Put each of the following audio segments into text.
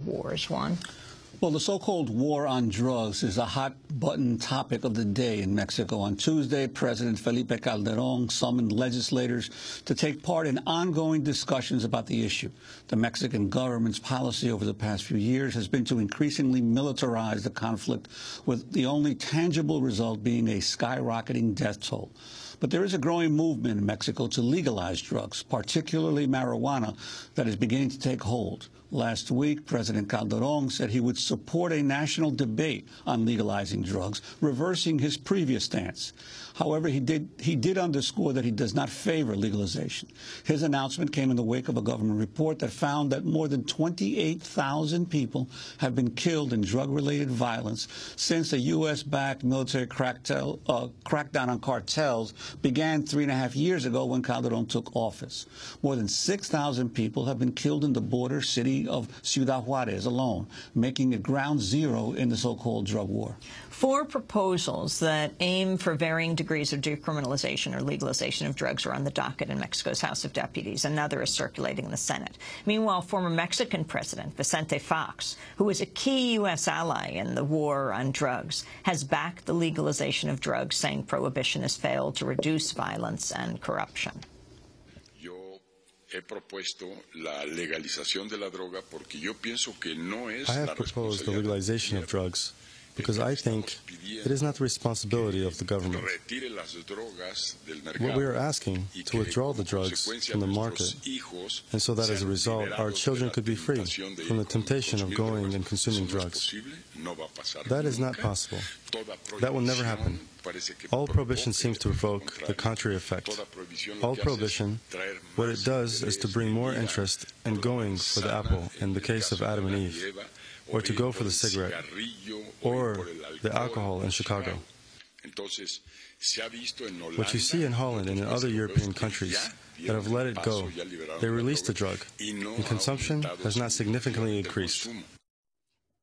wars, Juan? Well, the so-called war on drugs is a hot-button topic of the day in Mexico. On Tuesday, President Felipe Calderón summoned legislators to take part in ongoing discussions about the issue. The Mexican government's policy over the past few years has been to increasingly militarize the conflict, with the only tangible result being a skyrocketing death toll. But there is a growing movement in Mexico to legalize drugs, particularly marijuana, that is beginning to take hold. Last week, President Calderón said he would support a national debate on legalizing drugs, reversing his previous stance. However, he did underscore that he does not favor legalization. His announcement came in the wake of a government report that found that more than 28,000 people have been killed in drug-related violence since a U.S.-backed military crackdown on cartels began 3.5 years ago when Calderón took office. More than 6,000 people have been killed in the border city of Ciudad Juarez alone, making it ground zero in the so-called drug war. 4 proposals that aim for varying degrees of decriminalization or legalization of drugs are on the docket in Mexico's House of Deputies. Another is circulating in the Senate. Meanwhile, former Mexican President Vicente Fox, who is a key U.S. ally in the war on drugs, has backed the legalization of drugs, saying prohibition has failed to reduce violence and corruption. I have proposed the legalization of drugs because I think it is not the responsibility of the government. What we are asking to withdraw the drugs from the market, and so that as a result our children could be free from the temptation of going and consuming drugs. That is not possible. That will never happen. All prohibition seems to provoke the contrary effect. All prohibition, what it does is to bring more interest in going for the apple in the case of Adam and Eve, or to go for the cigarette, or the alcohol in Chicago. What you see in Holland and in other European countries that have let it go, they released the drug, and consumption has not significantly increased.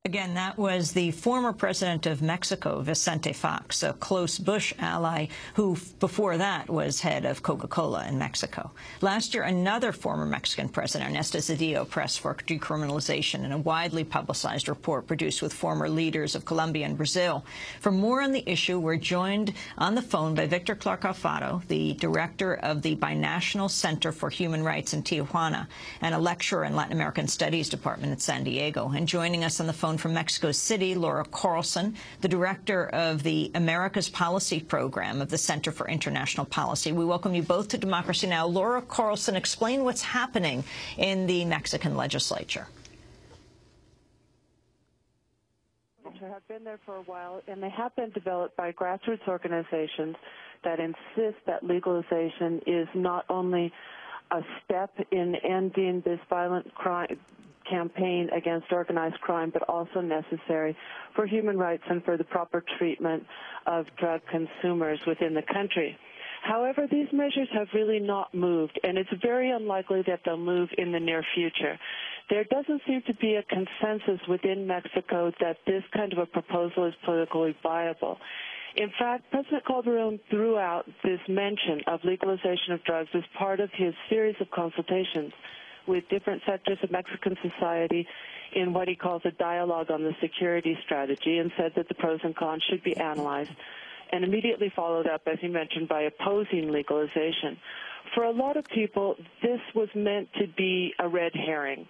Again, that was the former president of Mexico, Vicente Fox, a close Bush ally who, before that, was head of Coca-Cola in Mexico. Last year, another former Mexican president, Ernesto Zedillo, pressed for decriminalization in a widely publicized report produced with former leaders of Colombia and Brazil. For more on the issue, we're joined on the phone by Victor Clark Alfaro, the director of the Binational Center for Human Rights in Tijuana and a lecturer in Latin American Studies Department at San Diego. And joining us on the phone from Mexico City, Laura Carlson, the director of the America's Policy Program of the Center for International Policy. We welcome you both to Democracy Now! Laura Carlson, explain what's happening in the Mexican legislature. Have been there for a while, and they have been developed by grassroots organizations that insist that legalization is not only a step in ending this violent crime campaign against organized crime, but also necessary for human rights and for the proper treatment of drug consumers within the country. However, these measures have really not moved, and it's very unlikely that they'll move in the near future. There doesn't seem to be a consensus within Mexico that this kind of a proposal is politically viable. In fact, President Calderón threw out this mention of legalization of drugs as part of his series of consultations with different sectors of Mexican society in what he calls a dialogue on the security strategy, and said that the pros and cons should be analyzed, and immediately followed up, as he mentioned, by opposing legalization. For a lot of people, this was meant to be a red herring,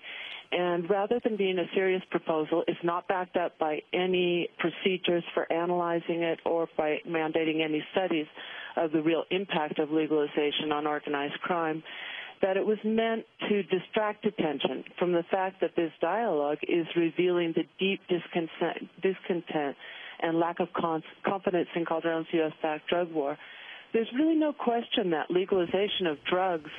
and rather than being a serious proposal, it's not backed up by any procedures for analyzing it or by mandating any studies of the real impact of legalization on organized crime, that it was meant to distract attention from the fact that this dialogue is revealing the deep discontent and lack of confidence in Calderón's U.S.-backed drug war. There's really no question that legalization of drugs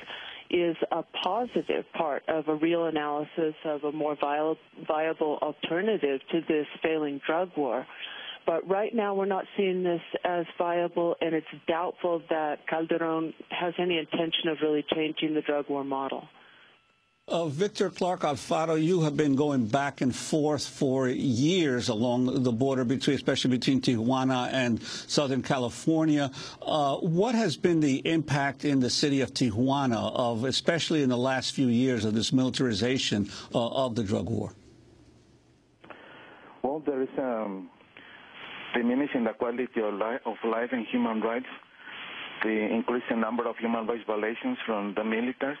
is a positive part of a real analysis of a more viable alternative to this failing drug war. But right now we're not seeing this as viable, and it's doubtful that Calderón has any intention of really changing the drug war model. Victor Clark Alfaro, you have been going back and forth for years along the border, especially between Tijuana and Southern California. What has been the impact in the city of Tijuana, especially in the last few years, of this militarization of the drug war? Well, there is diminishing the quality of life and human rights, the increasing number of human rights violations from the militaries,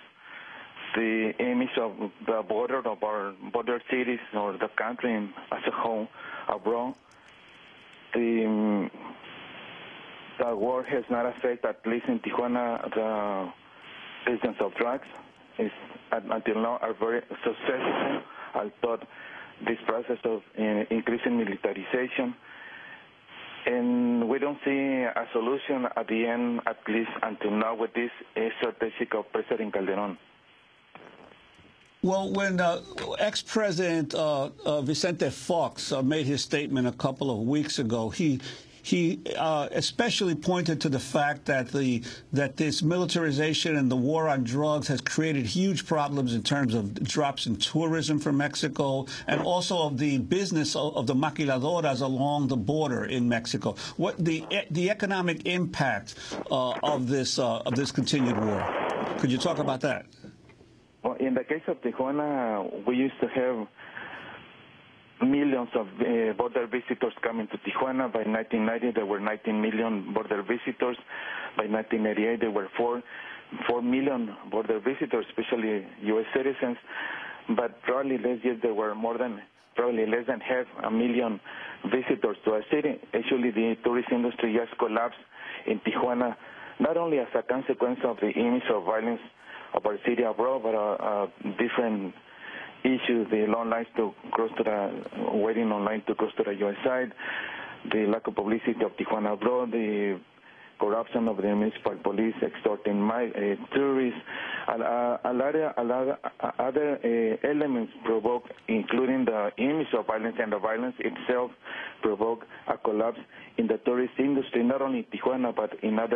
the image of the border of our border cities or the country as a whole abroad. The war has not affected, at least in Tijuana, the business of drugs. Until now are very successful. I thought this process of increasing militarization, and we don't see a solution at the end, at least until now, with this strategy of President Calderon. Well, when ex-President Vicente Fox made his statement a couple of weeks ago, he especially pointed to the fact that this militarization and the war on drugs has created huge problems in terms of drops in tourism from Mexico and also of the business of the maquiladoras along the border in Mexico. What the economic impact of this continued war? Could you talk about that? Well, in the case of Tijuana, we used to have millions of border visitors coming to Tijuana. By 1990, there were 19 million border visitors. By 1988, there were 4 million border visitors, especially U.S. citizens. But probably last year, there were less than 500,000 visitors to our city. Actually, the tourist industry just collapsed in Tijuana, not only as a consequence of the image of violence of our city abroad, but different issues, the long lines to cross to the, waiting online to cross to the U.S. side, the lack of publicity of Tijuana abroad, the corruption of the municipal police extorting tourists, a lot of other elements provoke, including the image of violence, and the violence itself provoke a collapse in the tourist industry, not only in Tijuana, but in other